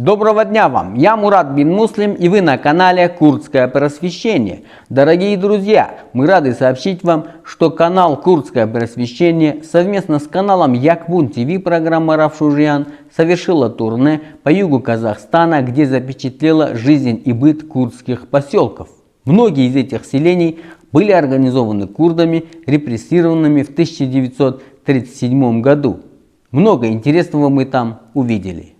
Доброго дня вам! Я Мурат бин Муслим, и вы на канале Курдское просвещение. Дорогие друзья, мы рады сообщить вам, что канал Курдское просвещение совместно с каналом Якбун ТВ программа Рафшужиян совершила турне по югу Казахстана, где запечатлела жизнь и быт курдских поселков. Многие из этих селений были организованы курдами, репрессированными в 1937 году. Много интересного мы там увидели.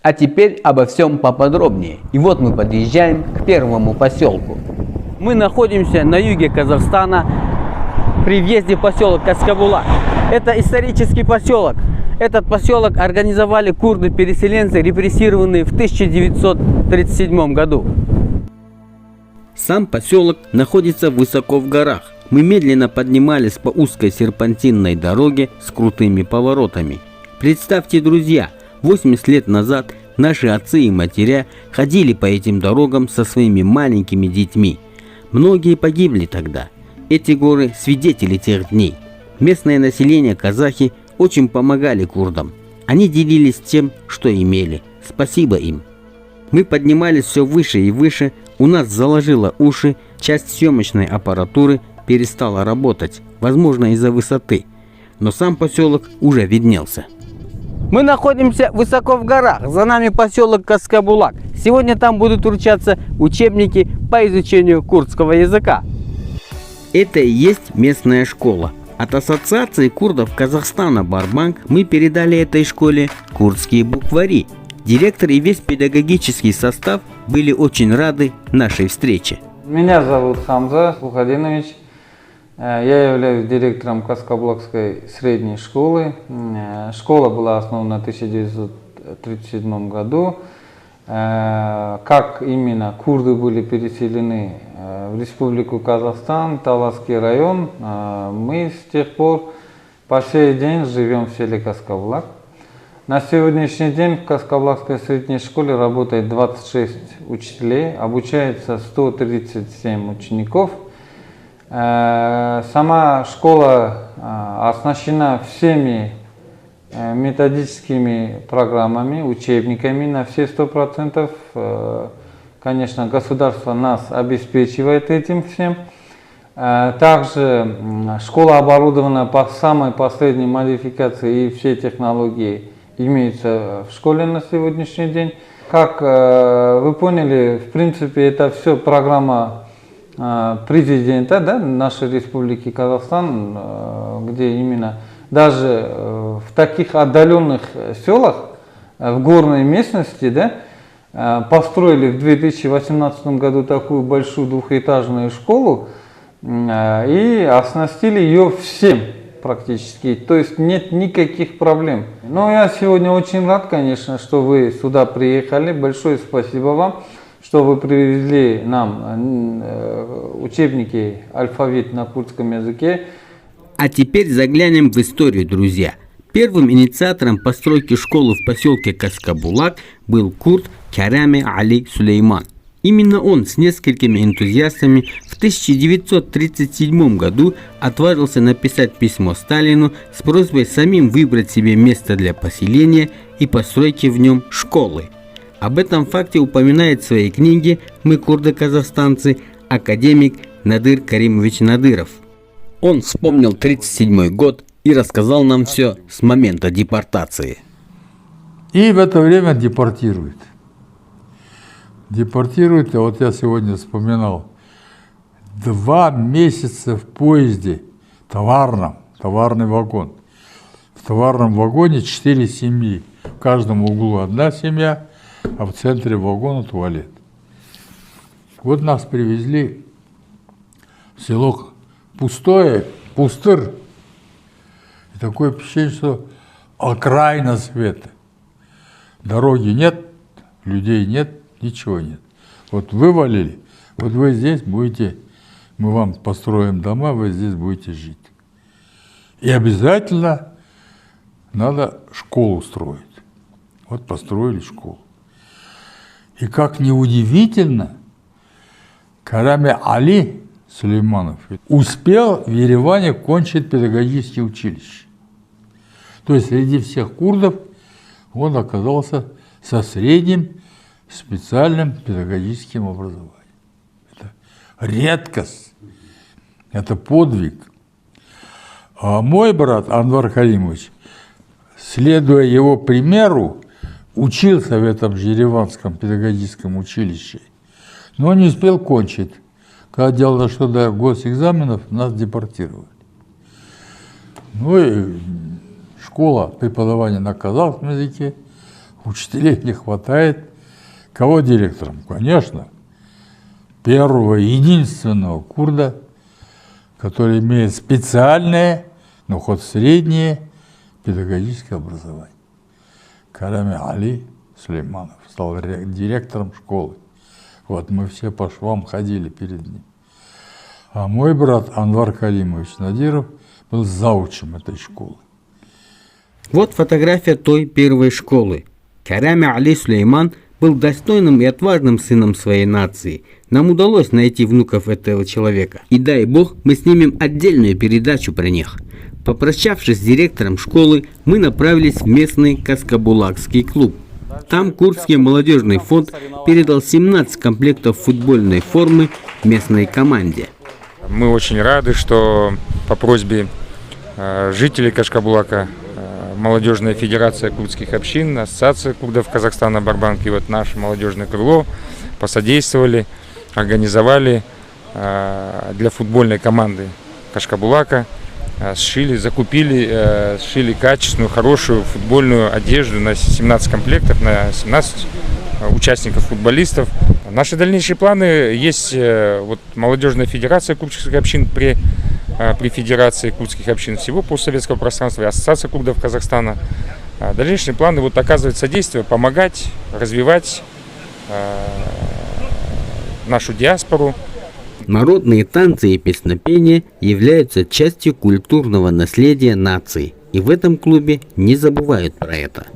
А теперь обо всем поподробнее. И вот мы подъезжаем к первому поселку. Мы находимся на юге Казахстана при въезде в поселок Каскабулак. Это исторический поселок. Этот поселок организовали курды-переселенцы, репрессированные в 1937 году. Сам поселок находится высоко в горах. Мы медленно поднимались по узкой серпантинной дороге с крутыми поворотами. Представьте, друзья, 80 лет назад наши отцы и матеря ходили по этим дорогам со своими маленькими детьми. Многие погибли тогда. Эти горы – свидетели тех дней. Местное население казахи очень помогали курдам. Они делились тем, что имели. Спасибо им. Мы поднимались все выше и выше, у нас заложило уши, часть съемочной аппаратуры перестала работать, возможно из-за высоты. Но сам поселок уже виднелся. Мы находимся высоко в горах, за нами поселок Каскабулак. Сегодня там будут вручаться учебники по изучению курдского языка. Это и есть местная школа. От Ассоциации курдов Казахстана Барбанк мы передали этой школе курдские буквари. Директор и весь педагогический состав были очень рады нашей встрече. Меня зовут Хамза Сухадинович. Я являюсь директором Каскабулакской средней школы. Школа была основана в 1937 году. Как именно курды были переселены в Республику Казахстан, Таласский район, мы с тех пор по сей день живем в селе Каскабулак. На сегодняшний день в Каскабулакской средней школе работает 26 учителей, обучается 137 учеников. Сама школа оснащена всеми методическими программами, учебниками на все 100%. Конечно, государство нас обеспечивает этим всем. Также школа оборудована по самой последней модификации, и все технологии имеются в школе на сегодняшний день. Как вы поняли, в принципе, это все программа президента, да, нашей Республики Казахстан, где именно даже в таких отдаленных селах, в горной местности, да, построили в 2018 году такую большую двухэтажную школу и оснастили ее всем практически, то есть нет никаких проблем. Но я сегодня очень рад, конечно, что вы сюда приехали. Большое спасибо вам, что вы привезли нам учебники «Алфавит» на курдском языке. А теперь заглянем в историю, друзья. Первым инициатором постройки школы в поселке Каскабулак был курд Караме Али Сулейман. Именно он с несколькими энтузиастами в 1937 году отважился написать письмо Сталину с просьбой самим выбрать себе место для поселения и постройки в нем школы. Об этом факте упоминает в своей книге «Мы курды-казахстанцы» академик Надыр Каримович Надыров. Он вспомнил 1937 год и рассказал нам все с момента депортации. И в это время депортируют. Депортируют, а вот я сегодня вспоминал, 2 месяца в поезде товарный вагон. В товарном вагоне 4 семьи. В каждом углу одна семья, а в центре вагона туалет. Вот нас привезли в село пустое, пустырь. И такое впечатление, что окраина света. Дороги нет, людей нет, ничего нет. Вот вывалили, вот вы здесь будете, мы вам построим дома, вы здесь будете жить. И обязательно надо школу строить. Вот построили школу. И как неудивительно, Караме Али Сулейманов успел в Ереване кончить педагогическое училище. То есть среди всех курдов он оказался со средним специальным педагогическим образованием. Это редкость, это подвиг. А мой брат Анвар Халимович, следуя его примеру, учился в этом же Ереванском педагогическом училище, но не успел кончить. Когда дело дошло до госэкзаменов, нас депортировали. Ну и школа преподавания на казахском языке, учителей не хватает. Кого директором? Конечно, первого единственного курда, который имеет специальное, но хоть среднее педагогическое образование. Караме Али Сулейманов стал директором школы. Вот мы все по швам ходили перед ним. А мой брат Анвар Калимович Надиров был заучем этой школы. Вот фотография той первой школы. Караме Али Сулейман был достойным и отважным сыном своей нации. Нам удалось найти внуков этого человека. И дай бог, мы снимем отдельную передачу про них. Попрощавшись с директором школы, мы направились в местный Каскабулакский клуб. Там Курдский молодежный фонд передал 17 комплектов футбольной формы местной команде. Мы очень рады, что по просьбе жителей Кашкабулака Молодежная федерация курдских общин, Ассоциация курдов Казахстана Барбанки, вот наше молодежное крыло посодействовали, организовали для футбольной команды Кашкабулака сшили качественную, хорошую футбольную одежду на 17 комплектов, на 17 участников, футболистов. Наши дальнейшие планы есть вот молодежная федерация курдских общин при Федерации курдских общин всего постсоветского пространства и Ассоциация курдов Казахстана. Дальнейшие планы вот оказывать содействие, помогать, развивать нашу диаспору. Народные танцы и песнопения являются частью культурного наследия нации, и в этом клубе не забывают про это.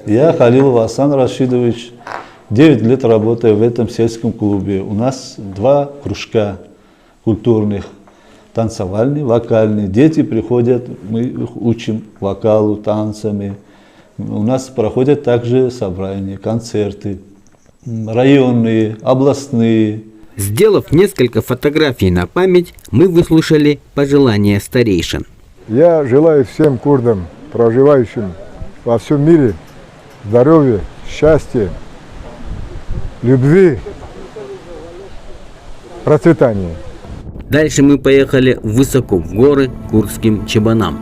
Я Халилов Асан Рашидович, 9 лет работаю в этом сельском клубе. У нас 2 кружка культурных, танцевальный, вокальный. Дети приходят, мы их учим вокалу, танцами. У нас проходят также собрания, концерты, районные, областные. Сделав несколько фотографий на память, мы выслушали пожелания старейшин. Я желаю всем курдам, проживающим во всем мире, здоровья, счастья, любви, процветания. Дальше мы поехали высоко в горы к курдским чабанам.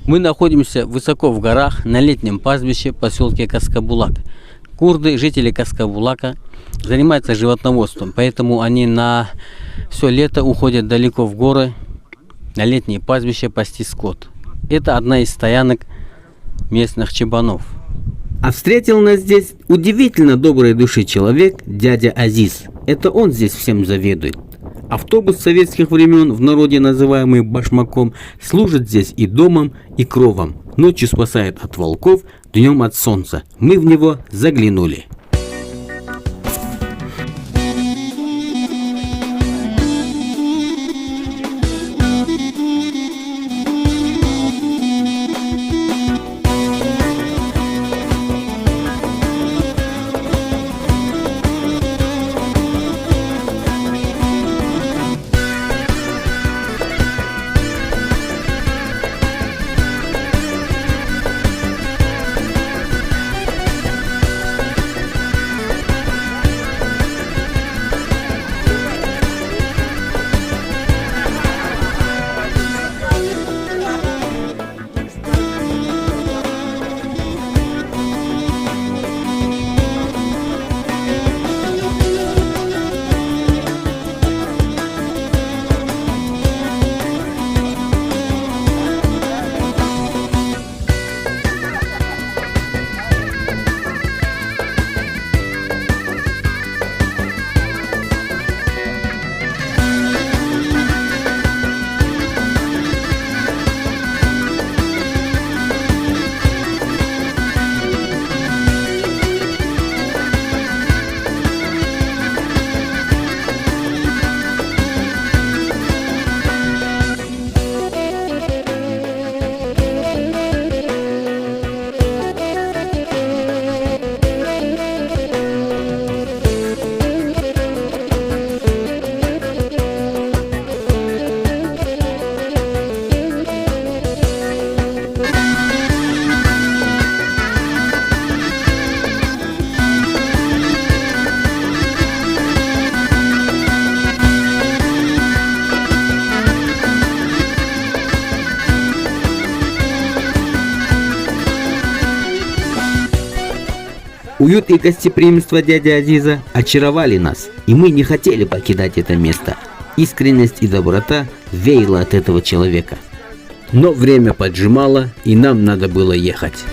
Мы находимся высоко в горах на летнем пастбище в поселке Каскабулак. Курды, жители Каскабулака, занимаются животноводством, поэтому они на все лето уходят далеко в горы, на летние пастбища пасти скот. Это одна из стоянок местных чабанов. А встретил нас здесь удивительно доброй души человек, дядя Азиз. Это он здесь всем заведует. Автобус советских времен, в народе называемый башмаком, служит здесь и домом, и кровом. Ночью спасает от волков, днем от солнца. Мы в него заглянули. Уют и гостеприимство дяди Азиза очаровали нас, и мы не хотели покидать это место. Искренность и доброта веяла от этого человека. Но время поджимало, и нам надо было ехать.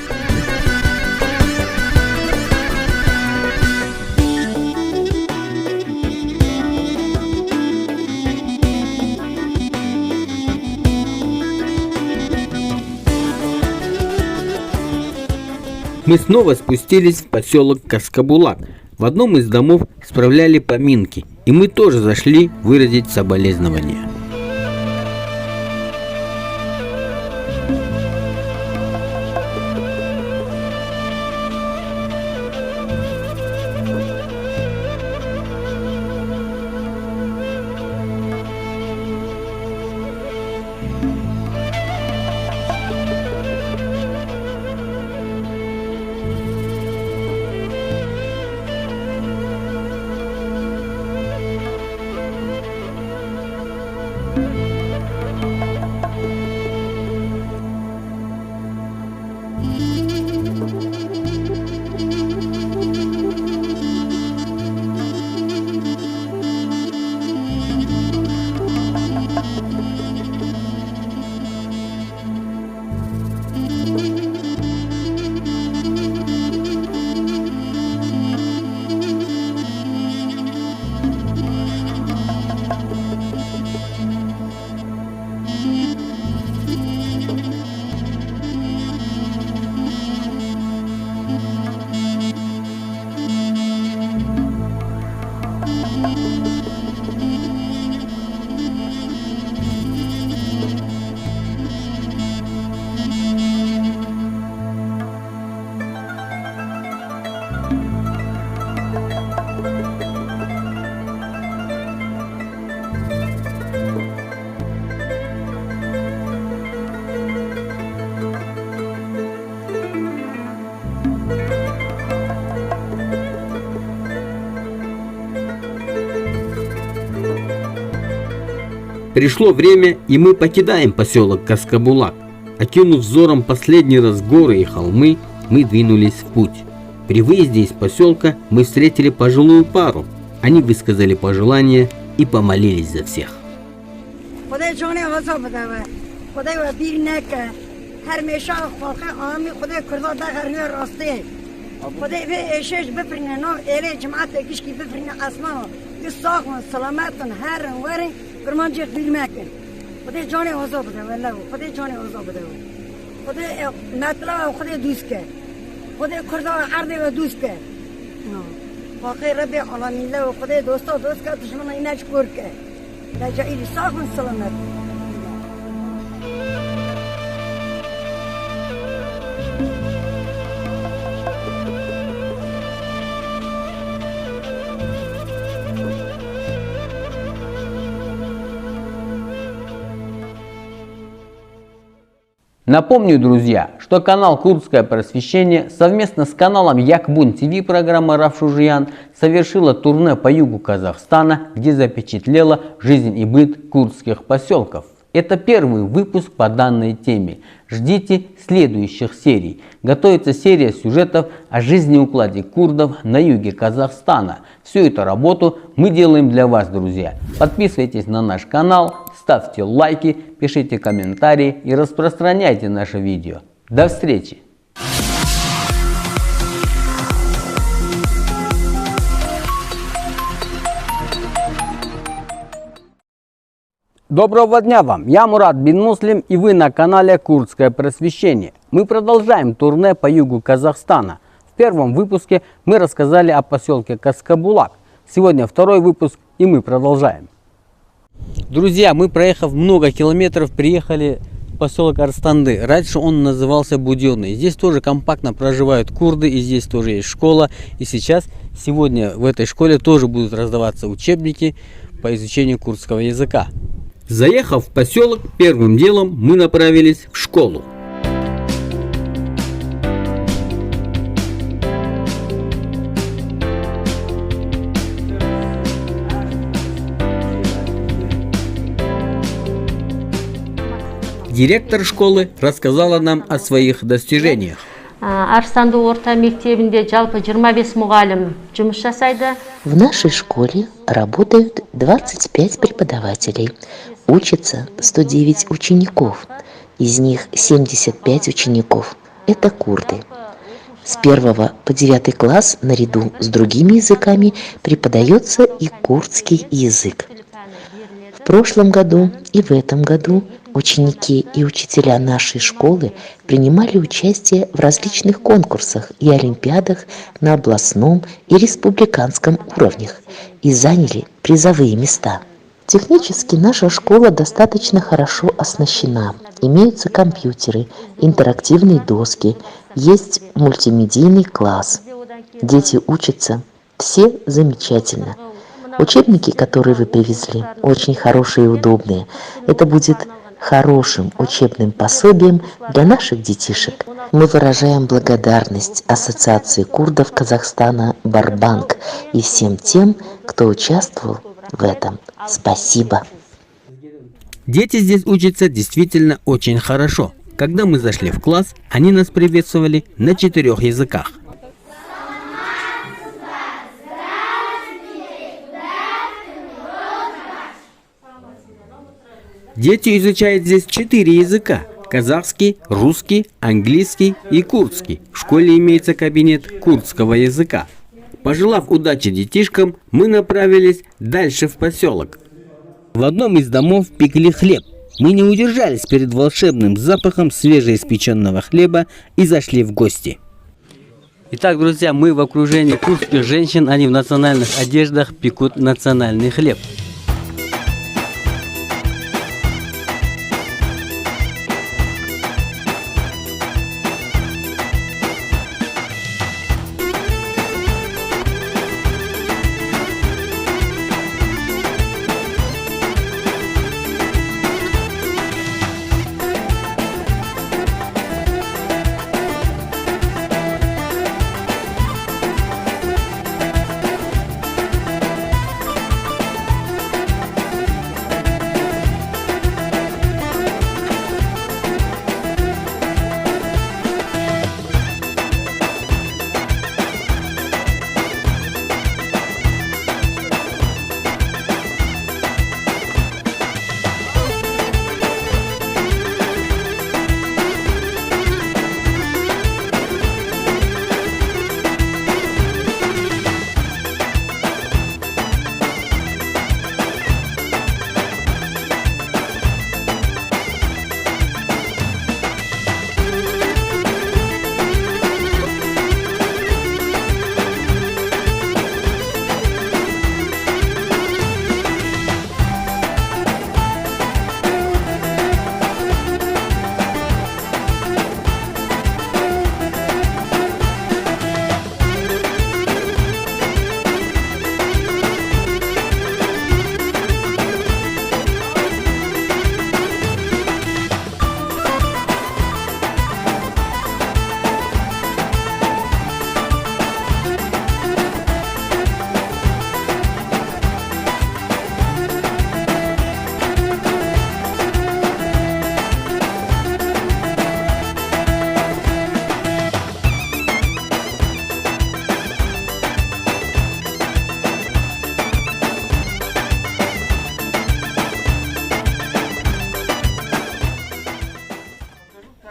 Мы снова спустились в поселок Каскабулак. В одном из домов справляли поминки, и мы тоже зашли выразить соболезнования. Пришло время, и мы покидаем поселок Каскабулак. Окинув взором последний раз горы и холмы, мы двинулись в путь. При выезде из поселка мы встретили пожилую пару. Они высказали пожелания и помолились за всех. برمانجيت بالماكن خدي جوني وزوب ده ولا خدي جوني وزوب ده خدي مطلع وخدي دوسكه خدي كردا عرض ودوسكه باقي ربي العالمين له خدي دوستا دوسكه دشمن ایناش کورکه ده جایی ساخن سلامت. Напомню, друзья, что канал Курдское просвещение совместно с каналом Якбун ТВ программа Равшужиян совершила турне по югу Казахстана, где запечатлела жизнь и быт курдских поселков. Это первый выпуск по данной теме. Ждите следующих серий. Готовится серия сюжетов о жизнеукладе курдов на юге Казахстана. Всю эту работу мы делаем для вас, друзья. Подписывайтесь на наш канал, ставьте лайки, пишите комментарии и распространяйте наше видео. До встречи! Доброго дня вам! Я Мурат бин Муслим, и вы на канале Курдское просвещение. Мы продолжаем турне по югу Казахстана. В первом выпуске мы рассказали о поселке Каскабулак. Сегодня второй выпуск, и мы продолжаем. Друзья, мы, проехав много километров, приехали в поселок Арстанды. Раньше он назывался Буденный. Здесь тоже компактно проживают курды, и здесь тоже есть школа. И сегодня в этой школе тоже будут раздаваться учебники по изучению курдского языка. Заехав в поселок, первым делом мы направились в школу. Директор школы рассказала нам о своих достижениях. Арстанды орта мектебінде жалпы 25 мұғалім жұмыс жасайды. В нашей школе работают 25 преподавателей. Учатся 109 учеников. Из них 75 учеников – это курды. С 1 по 9 класс наряду с другими языками преподается и курдский язык. В прошлом году и в этом году ученики и учителя нашей школы принимали участие в различных конкурсах и олимпиадах на областном и республиканском уровнях и заняли призовые места. Технически наша школа достаточно хорошо оснащена. Имеются компьютеры, интерактивные доски, есть мультимедийный класс. Дети учатся все замечательно. Учебники, которые вы привезли, очень хорошие и удобные. Это будет хорошим учебным пособием для наших детишек. Мы выражаем благодарность Ассоциации курдов Казахстана «Барбанк» и всем тем, кто участвовал в этом. Спасибо. Дети здесь учатся действительно очень хорошо. Когда мы зашли в класс, они нас приветствовали на 4 языках. Дети изучают здесь 4 языка – казахский, русский, английский и курдский. В школе имеется кабинет курдского языка. Пожелав удачи детишкам, мы направились дальше в поселок. В одном из домов пекли хлеб. Мы не удержались перед волшебным запахом свежеиспеченного хлеба и зашли в гости. Итак, друзья, мы в окружении курдских женщин, они в национальных одеждах пекут национальный хлеб.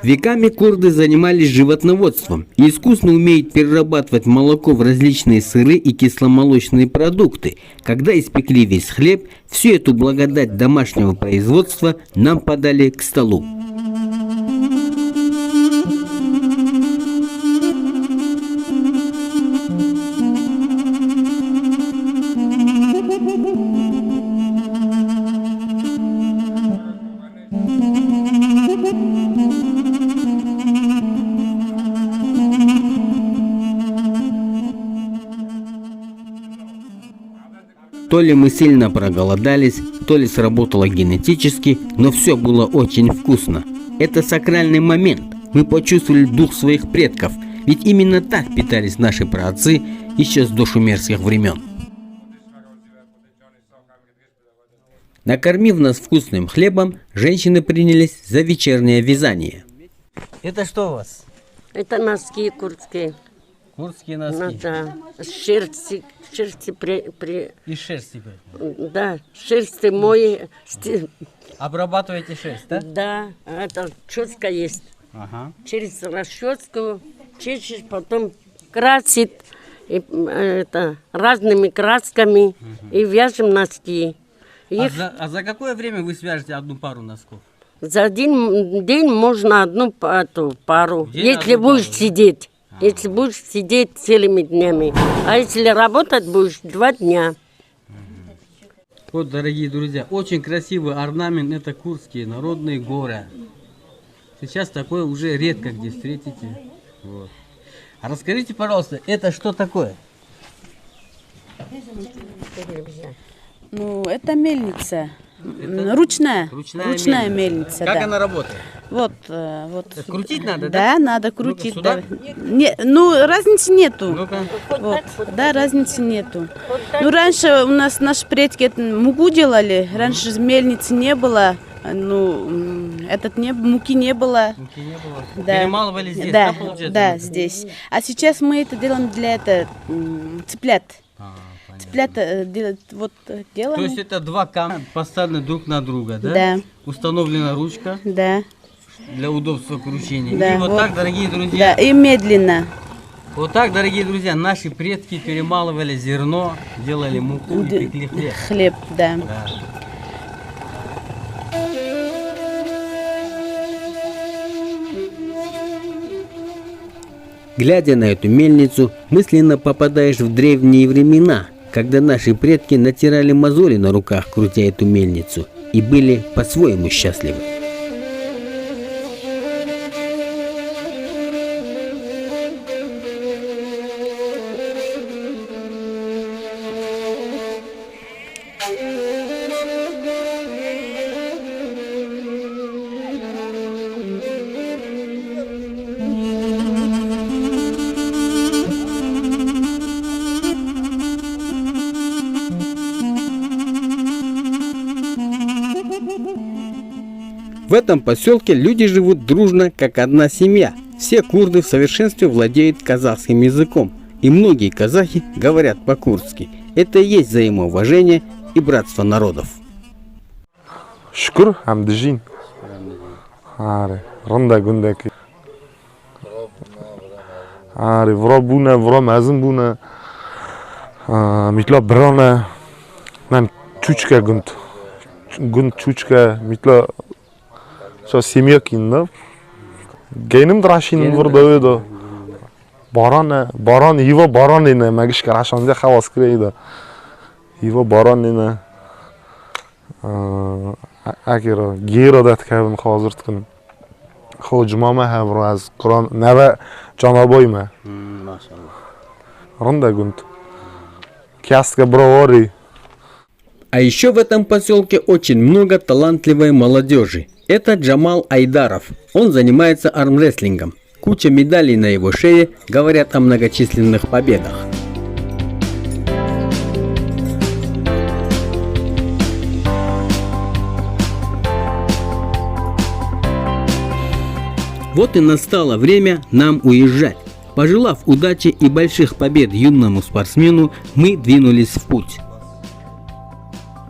Веками курды занимались животноводством и искусно умеют перерабатывать молоко в различные сыры и кисломолочные продукты. Когда испекли весь хлеб, всю эту благодать домашнего производства нам подали к столу. То ли мы сильно проголодались, то ли сработало генетически, но все было очень вкусно. Это сакральный момент. Мы почувствовали дух своих предков, ведь именно так питались наши праотцы еще с дошумерских времен. Накормив нас вкусным хлебом, женщины принялись за вечернее вязание. Это что у вас? Это носки курдские. Курдские Ну, носки. да. Шерсти Из шерсти. да, шерсти мои. Обрабатываете шерсть, да? Да, это четко есть. Ага. Через расческу чешешь, потом красит и, это, разными красками и вяжем носки. Их А за какое время вы свяжете одну пару носков? за один день можно одну пару, День если одну будешь пару, да? сидеть. Если будешь сидеть целыми днями. А если работать будешь 2 дня. Вот, дорогие друзья, очень красивый орнамент. Это курдские народные горы. Сейчас такое уже редко где встретите. Вот. А расскажите, пожалуйста, это что такое? Ну, это мельница. Ручная. Ручная мельница. Как да. она работает? Вот. Крутить надо, да? Да, надо крутить. сюда? Да. Ну, разницы нету. Ну-ка. Вот. Да, разницы нету. Ну, раньше у нас наши предки муку делали. Раньше мельницы не было. Ну, муки не было. Муки не было. Да. Перемалывали здесь, Да, получается? да, здесь. А сейчас мы это делаем для цыплят. Цыплят делаем. То есть это два камня поставлены друг на друга, да? Да. Установлена ручка Да. для удобства кручения. Да, И вот так, дорогие Да, друзья, и медленно. вот так, дорогие друзья, наши предки перемалывали зерно, делали муку и пекли хлеб. Хлеб, да. Да. Глядя на эту мельницу, мысленно попадаешь в древние времена, когда наши предки натирали мозоли на руках, крутя эту мельницу, и были по-своему счастливы. В этом поселке люди живут дружно, как одна семья. Все курды в совершенстве владеют казахским языком, и многие казахи говорят по-курдски. Это и есть взаимоуважение и братство народов. Шүкір, әмдіжин. Аре, рында гүндәкі. Аре, вра буна, вра мәзін буна. Митла бірана, мен чучка гүнд. Гүнд чучка, митла со семья кинда. Гейнім драшин вырда өйді. Баран, его баран ені, мәгіш карашанде хавас кірейді. Его баран ені. Агера гера дат кردم хازرت کن خود جمعه هفرو از قرآن نوه جانابای ما رنده گوند کسک براواری. А еще в этом поселке очень много талантливой молодежи. Это Джамал Айдаров. Он занимается армрестлингом. Куча медалей на его шее говорят о многочисленных победах. Вот и настало время нам уезжать. Пожелав удачи и больших побед юному спортсмену, мы двинулись в путь.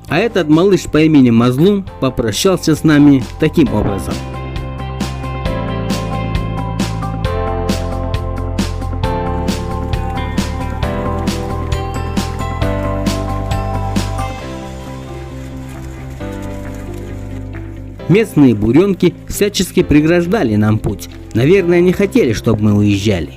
А этот малыш по имени Мазлум попрощался с нами таким образом. Местные буренки всячески преграждали нам путь. Наверное, не хотели, чтобы мы уезжали.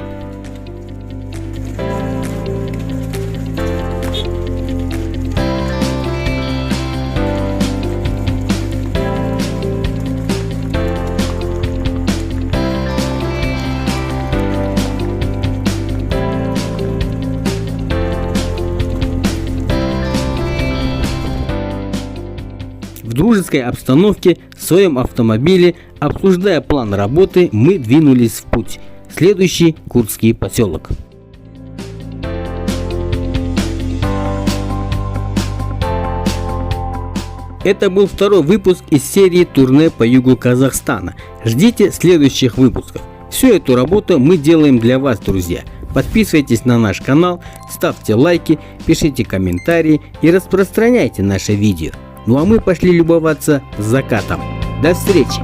В дружеской обстановке в своем автомобиле, обсуждая план работы, мы двинулись в путь. Следующий курдский поселок. Это был второй выпуск из серии турне по югу Казахстана. Ждите следующих выпусков. Всю эту работу мы делаем для вас, друзья. Подписывайтесь на наш канал, ставьте лайки, пишите комментарии и распространяйте наше видео. Ну а мы пошли любоваться закатом. До встречи!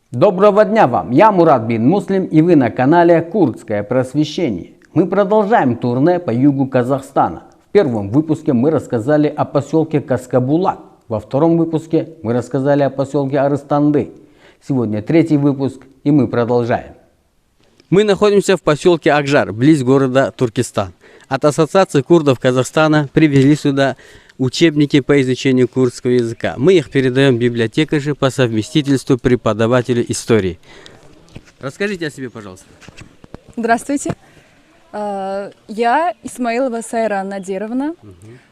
Доброго дня вам! Я Мурат бин Муслим, и вы на канале Курдское просвещение. Мы продолжаем турне по югу Казахстана. В первом выпуске мы рассказали о поселке Каскабулак. Во втором выпуске мы рассказали о поселке Арыстанды. Сегодня третий выпуск, и мы продолжаем. Мы находимся в поселке Акжар, близ города Туркестан. От Ассоциации курдов Казахстана привезли сюда учебники по изучению курдского языка. Мы их передаем библиотекарше по совместительству преподавателю истории. Расскажите о себе, пожалуйста. Здравствуйте. Я Исмаилова Сайра Надировна.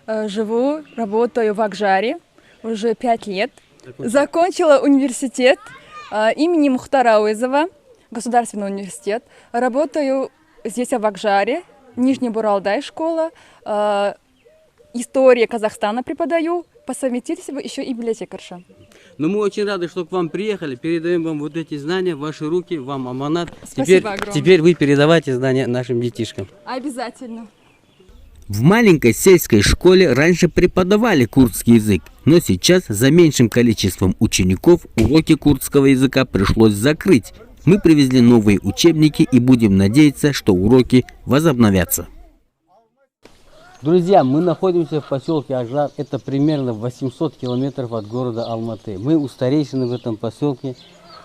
Живу, работаю в Акжаре уже 5 лет. Закончила университет имени Мухтара Ауэзова, государственный университет. Работаю здесь в Акжаре, Нижний Буралдай школа. История Казахстана преподаю, по совместительству еще и библиотекарша. Но мы очень рады, что к вам приехали. Передаем вам вот эти знания в ваши руки, вам аманат. Спасибо огромное. Теперь вы передавайте знания нашим детишкам. Обязательно. В маленькой сельской школе раньше преподавали курдский язык, но сейчас за меньшим количеством учеников уроки курдского языка пришлось закрыть. Мы привезли новые учебники и будем надеяться, что уроки возобновятся. Друзья, мы находимся в поселке Акжар, это примерно 800 километров от города Алматы. Мы у старейшины в этом поселке,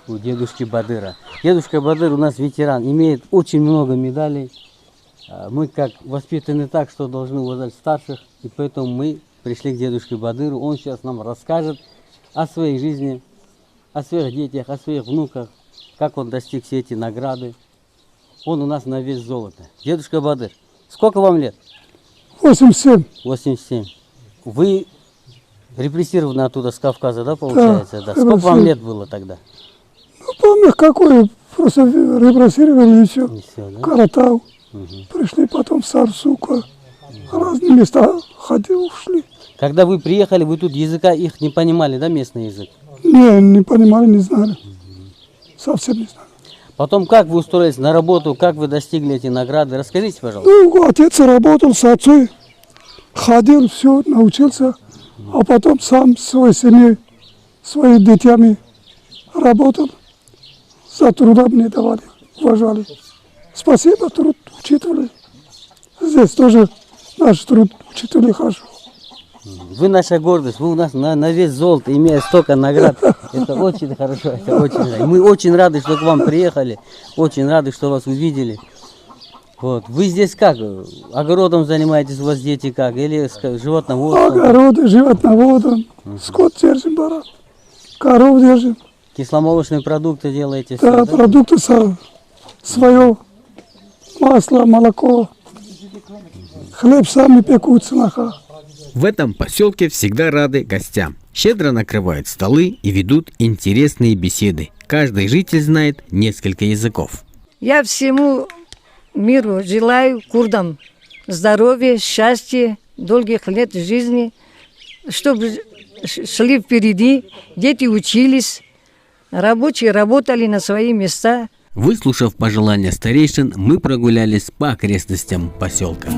у дедушки Бадыра. Дедушка Бадыр у нас ветеран, имеет очень много медалей. Мы как воспитаны так, что должны уважать старших, и поэтому мы пришли к дедушке Бадыру. Он сейчас нам расскажет о своей жизни, о своих детях, о своих внуках, как он достиг все эти награды. Он у нас на вес золота. Дедушка Бадыр, сколько вам лет? 87. 87. Вы репрессированы оттуда с Кавказа, да, получается? Да. Сколько вам лет было тогда? Ну, помню, какой, просто репрессировали и все. Да? Каратау. Пришли потом в Сарсука. Разные места ходили, ушли. Когда вы приехали, вы тут языка их не понимали, да, местный язык? Не понимали, не знали. Совсем не знали. Потом, как вы устроились на работу, как вы достигли эти награды? Расскажите, пожалуйста. Ну, отец работал с отцом, ходил, все, научился, а потом сам своей семьей, своими детьми работал. За труда мне давали, уважали. Спасибо, труд учитывали. Здесь тоже наш труд учитывали хорошо. Вы наша гордость, вы у нас на вес золота, имея столько наград. Это очень хорошо, это очень рады. Мы очень рады, что к вам приехали, очень рады, что вас увидели. Вот. Вы здесь как? Огородом занимаетесь, у вас дети как? Или животноводством? Огороды, животноводом, скот держим, баран, коров держим. Кисломолочные продукты делаете? Да, все, продукты свое, масло, молоко, хлеб сами пекут, снаха. В этом поселке всегда рады гостям. Щедро накрывают столы и ведут интересные беседы. Каждый житель знает несколько языков. Я всему миру желаю курдам здоровья, счастья, долгих лет жизни, чтобы шли впереди, дети учились, рабочие работали на свои места. Выслушав пожелания старейшин, мы прогулялись по окрестностям поселка.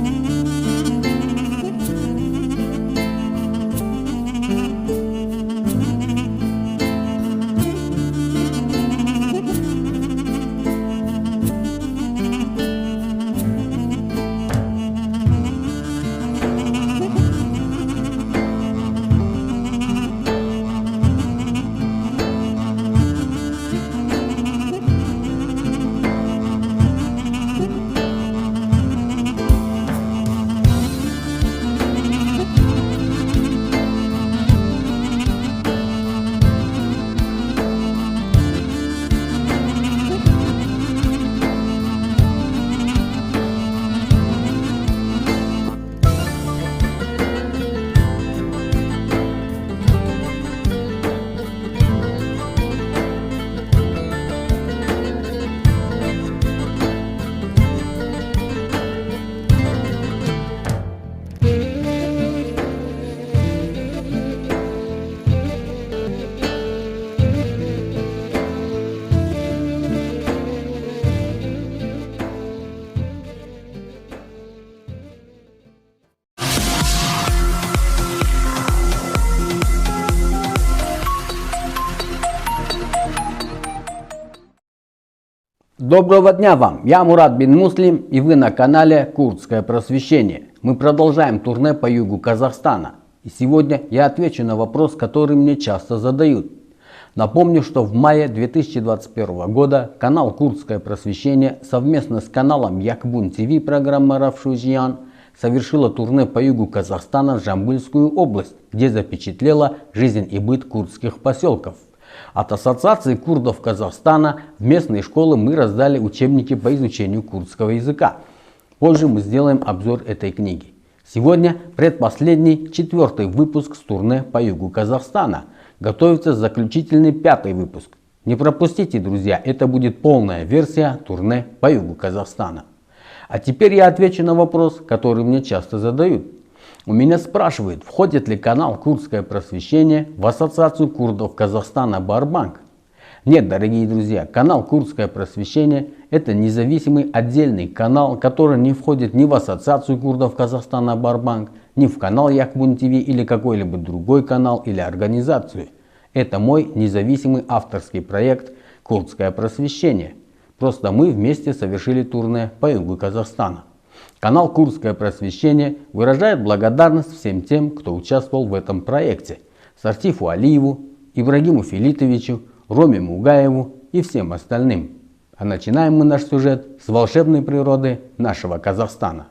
Доброго дня вам! Я Мурат бин Муслим, и вы на канале Курдское просвещение. Мы продолжаем турне по югу Казахстана. И сегодня я отвечу на вопрос, который мне часто задают. Напомню, что в мае 2021 года канал Курдское просвещение совместно с каналом Якбун ТВ программа Равшузиян совершила турне по югу Казахстана в Жамбыльскую область, где запечатлела жизнь и быт курдских поселков. От Ассоциации курдов Казахстана в местные школы мы раздали учебники по изучению курдского языка. Позже мы сделаем обзор этой книги. Сегодня предпоследний, 4-й выпуск с турне по югу Казахстана. Готовится заключительный 5-й выпуск. Не пропустите, друзья, это будет полная версия турне по югу Казахстана. А теперь я отвечу на вопрос, который мне часто задают. У меня спрашивают, входит ли канал Курдское просвещение в Ассоциацию курдов Казахстана Барбанк. Нет, дорогие друзья, канал Курдское просвещение – это независимый отдельный канал, который не входит ни в Ассоциацию курдов Казахстана Барбанк, ни в канал Якбун ТВ или какой-либо другой канал или организацию. Это мой независимый авторский проект Курдское просвещение. Просто мы вместе совершили турне по югу Казахстана. Канал Курдское просвещение выражает благодарность всем тем, кто участвовал в этом проекте. Сартифу Алиеву, Ибрагиму Филитовичу, Роме Мугаеву и всем остальным. А начинаем мы наш сюжет с волшебной природы нашего Казахстана.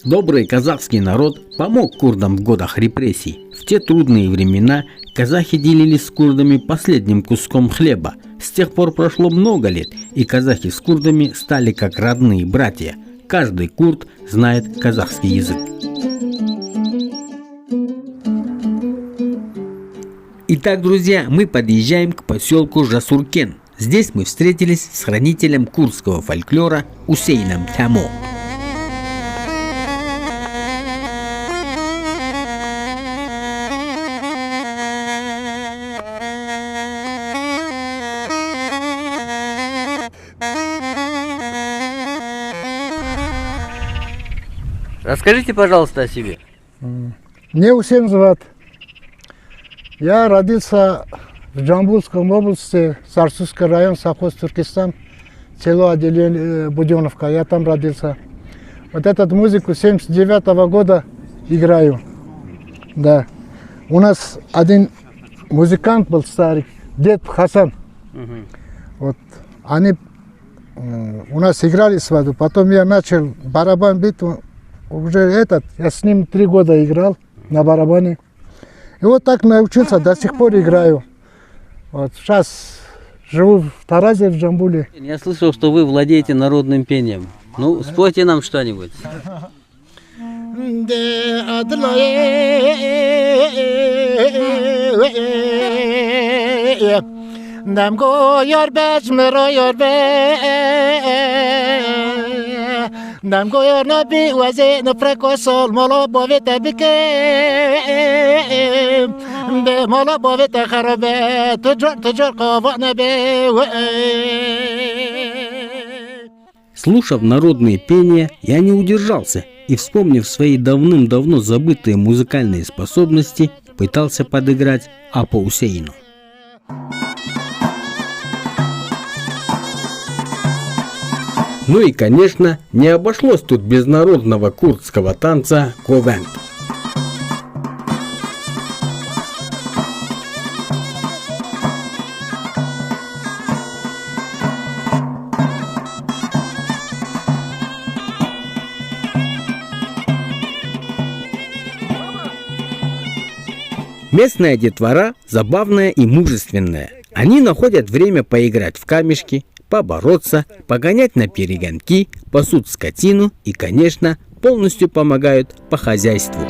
Добрый казахский народ помог курдам в годах репрессий. В те трудные времена казахи делились с курдами последним куском хлеба. С тех пор прошло много лет, и казахи с курдами стали как родные братья. Каждый курд знает казахский язык. Итак, друзья, мы подъезжаем к поселку Жасуркен. Здесь мы встретились с хранителем курдского фольклора Усейном Тямо. Расскажите, пожалуйста, о себе. Мне Усейн зовут. Я родился в Джамбулской области, Сарсусский район, совхоз Туркестан, село отделение Буденовка. Я там родился. Вот эту музыку 79-го года играю. Да. У нас один музыкант был старый, дед Хасан. Вот. Они у нас играли свадьбу. Потом я начал барабан бить. Уже я с ним 3 года играл на барабане. И вот так научился, до сих пор играю. Вот сейчас живу в Таразе, в Джамбуле. Я слышал, что вы владеете народным пением. Ну, спойте нам что-нибудь. Nam goyor na bi waze na prekosol molo boveta bike be molo boveta kharabe tujor qavana be. Слушав народные пения, я не удержался и, вспомнив свои давным-давно забытые музыкальные способности, пытался подыграть Апо Усейну. Ну и, конечно, не обошлось тут без народного курдского танца ковент. Местная детвора забавная и мужественная. Они находят время поиграть в камешки, побороться, погонять на перегонки, пасут скотину и, конечно, полностью помогают по хозяйству.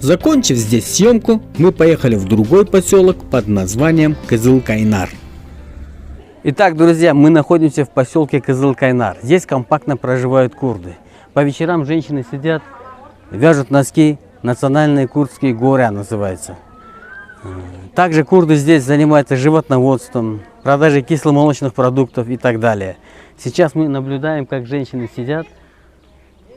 Закончив здесь съемку, мы поехали в другой поселок под названием Кызылкайнар. Итак, друзья, мы находимся в поселке Кызылкайнар. Здесь компактно проживают курды. По вечерам женщины сидят, вяжут носки, национальные курдские горя называется. Также курды здесь занимаются животноводством, продажей кисломолочных продуктов и так далее. Сейчас мы наблюдаем, как женщины сидят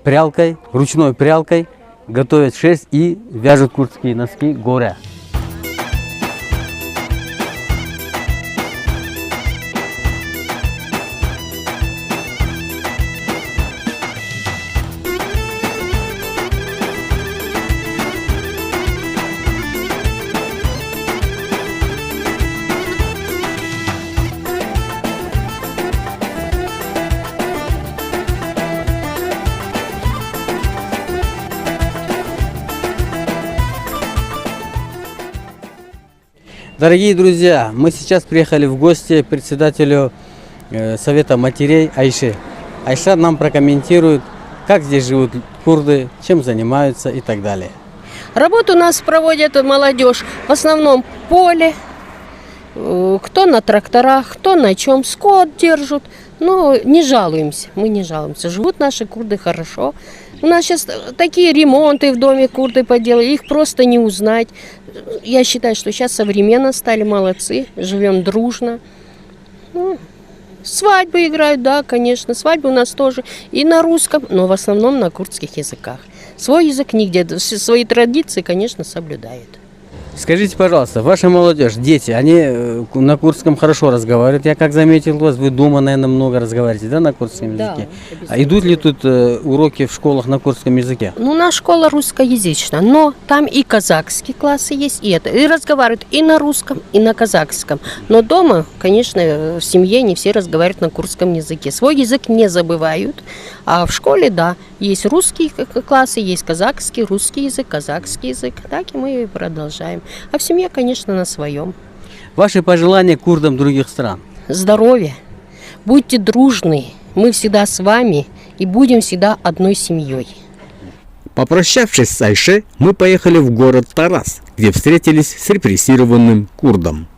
прялкой, ручной прялкой, готовят шерсть и вяжут курдские носки горя. Дорогие друзья, мы сейчас приехали в гости к председателю Совета матерей Айше. Айша нам прокомментирует, как здесь живут курды, чем занимаются и так далее. Работу у нас проводят молодежь в основном в поле, кто на тракторах, кто на чем, скот держат. Но не жалуемся, мы не жалуемся. Живут наши курды хорошо. У нас сейчас такие ремонты в доме курды поделали, их просто не узнать. Я считаю, что сейчас современно стали, молодцы, живем дружно. Ну, свадьбы играют, да, конечно, свадьбы у нас тоже и на русском, но в основном на курдских языках. Свой язык нигде, свои традиции, конечно, соблюдают. Скажите, пожалуйста, ваша молодежь, дети, они на курдском хорошо разговаривают? Я как заметил у вас, вы дома, наверное, много разговариваете, да, на курдском языке? Да, а идут ли тут уроки в школах на курдском языке? Ну, у нас школа русскоязычная, но там и казахские классы есть, и это. И разговаривают и на русском, и на казахском. Но дома, конечно, в семье не все разговаривают на курдском языке. Свой язык не забывают, а в школе, да, есть русские классы, есть казахский, русский язык, казахский язык. Так и мы продолжаем. А в семье, конечно, на своем. Ваши пожелания курдам других стран? Здоровья. Будьте дружны. Мы всегда с вами и будем всегда одной семьей. Попрощавшись с Айше, мы поехали в город Тарас, где встретились с репрессированным курдом.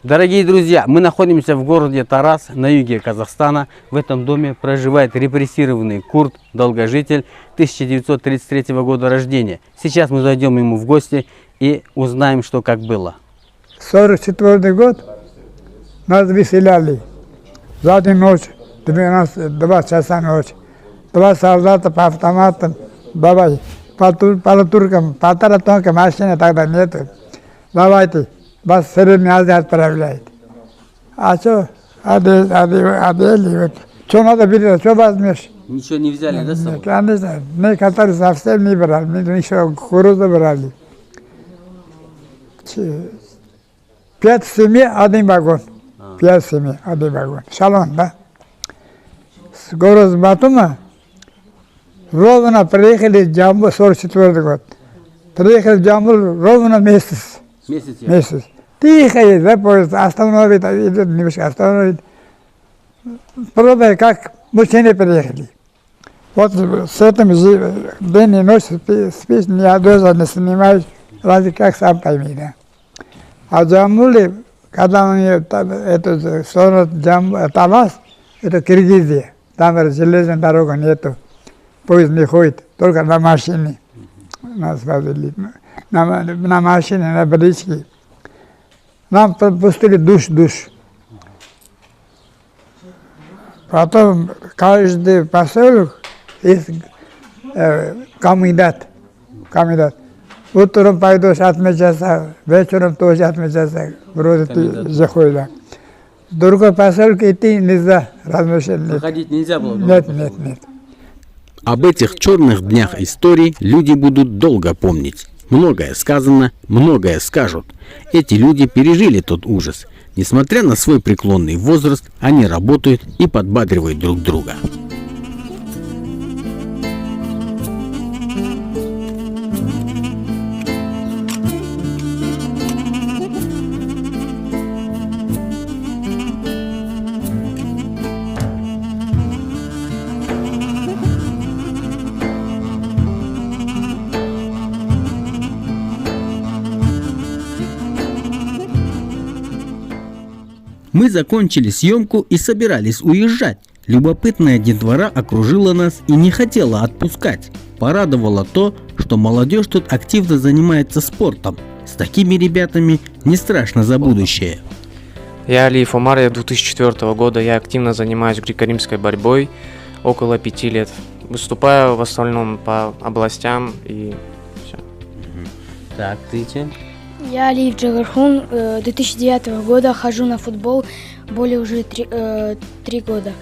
Дорогие друзья, мы находимся в городе Тарас на юге Казахстана. В этом доме проживает репрессированный курд, долгожитель 1933 года рождения. Сейчас мы зайдем ему в гости и узнаем, что как было. 1944 год нас выселяли. За день ночь, 2 часа ночи. 2 солдата по автоматам, давай, по туркам, по таратонкам машины тогда нету. Давайте, вас в Средней Азии отправляет. А что? Одели, что надо берет, что возьмешь? Ничего не взяли, да, с собой? Конечно, мы, которые совсем не брали, мы еще кукурузу брали. 5 семей, 1 вагон. 5 семей, 1 вагон. Шалон, да? С города Батума ровно приехали в Джамбул, 44 год. Приехали в Джамбул ровно месяц. Месяц. Тихо есть, да, поезд остановит, идет немножко остановит. Пробуй, как мужчины приехали. Вот с этим день и ночь спишь, ни одежду не снимаешь, разве как сам пойми, да. А в Джамбуле, когда у нее эту сторону Талас, это Киргизия, там железной дороги нету, поезд не ходит, только на машине нас возили, на машине, на бричке. Нам пустили душ. Потом каждый поселок есть комендат. Утром пойдешь отмечаться, вечером тоже отмечаться, вроде ты заходишь. В другой поселок идти нельзя, размещение. Выходить нельзя было? Нет. Об этих черных днях истории люди будут долго помнить. Многое сказано, многое скажут. Эти люди пережили тот ужас. Несмотря на свой преклонный возраст, они работают и подбадривают друг друга. Мы закончили съемку и собирались уезжать, Любопытная детвора окружила нас и не хотела отпускать. Порадовало то, что молодежь тут активно занимается спортом. С такими ребятами не страшно за будущее. Я Алиев Омар, я 2004 года, я активно занимаюсь греко-римской борьбой около 5 лет. Выступаю в основном по областям и все. Так, ты чем? Я Алиев Джагархун, 2009 года хожу на футбол более уже 3 года.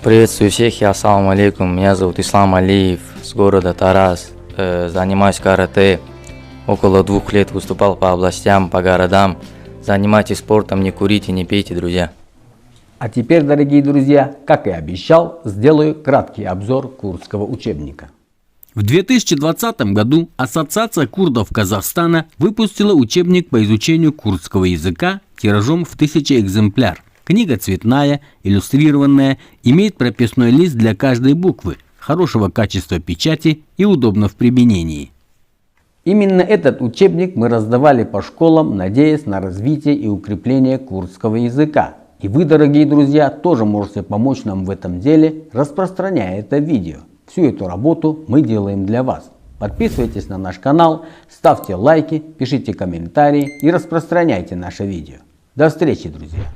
Приветствую всех, я ассаламу алейкум, меня зовут Ислам Алиев, с города Тарас, занимаюсь карате, около 2 лет выступал по областям, по городам. Занимайтесь спортом, не курите, не пейте, друзья. А теперь, дорогие друзья, как и обещал, сделаю краткий обзор курдского учебника. В 2020 году Ассоциация курдов Казахстана выпустила учебник по изучению курдского языка тиражом в 1000 экземпляр. Книга цветная, иллюстрированная, имеет прописной лист для каждой буквы, хорошего качества печати и удобно в применении. Именно этот учебник мы раздавали по школам, надеясь на развитие и укрепление курдского языка. И вы, дорогие друзья, тоже можете помочь нам в этом деле, распространяя это видео. Всю эту работу мы делаем для вас. Подписывайтесь на наш канал, ставьте лайки, пишите комментарии и распространяйте наше видео. До встречи, друзья!